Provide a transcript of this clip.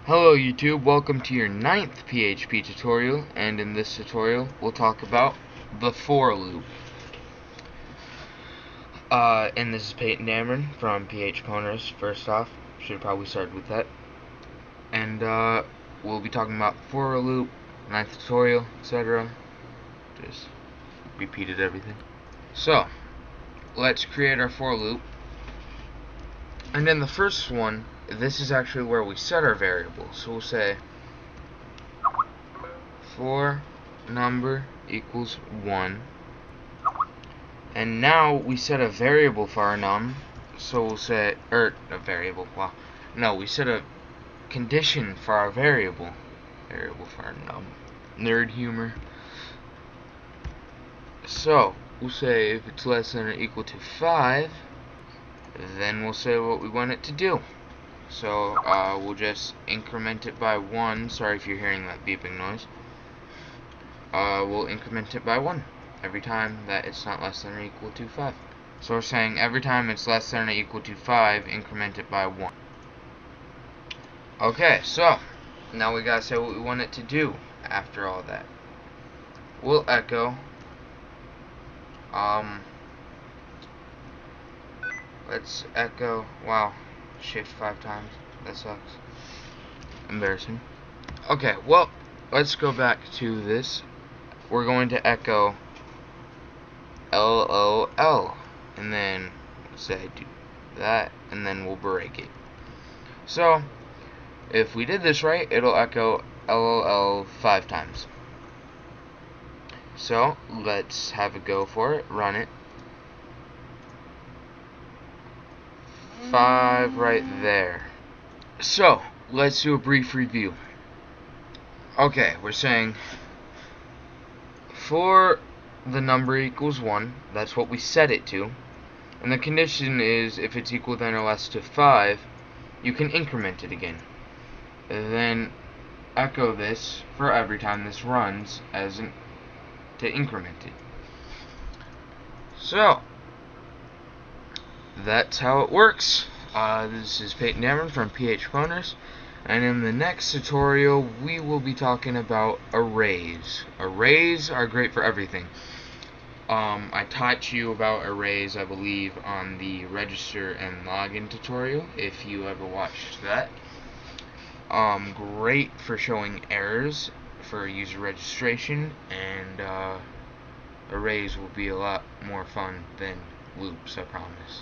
Hello YouTube, welcome to your 9th PHP tutorial, and in this tutorial we'll talk about the for loop. And this is Peyton Dameron from PHP Tutorials. First off, should have probably started with that. And we'll be talking about for loop, 9th tutorial, etc. Just repeated everything. So, let's create our for loop. And in the first one, this is actually where we set our variable. So we'll say for number equals 1. And now we set a variable for our num. So we'll say, a variable, wow. No, we set a condition for our variable. Variable for our num. Nerd humor. So, we'll say if it's less than or equal to 5, then we'll say what we want it to do. So we'll just increment it by 1. Sorry if you're hearing that beeping noise. We'll increment it by 1 every time that it's not less than or equal to 5. So we're saying every time it's less than or equal to 5, increment it by 1. Okay, so now we gotta say what we want it to do after all that. We'll echo let's echo, wow, shift 5 times, that sucks, embarrassing. Okay, well, let's go back to this. We're going to echo LOL, and then say do that, and then we'll break it. So if we did this right, it'll echo LOL 5 times. So let's have a go for it, run it. 5 right there. So let's do a brief review. Okay, we're saying for the number equals 1, that's what we set it to, and the condition is if it's equal then or less to 5, you can increment it again. And then echo this for every time this runs to increment it. So that's how it works. This is Peyton Dameron from PHP Tutorials, and in the next tutorial we will be talking about arrays. Arrays are great for everything. I taught you about arrays, I believe, on the register and login tutorial, if you ever watched that. Great for showing errors for user registration, and arrays will be a lot more fun than loops, I promise.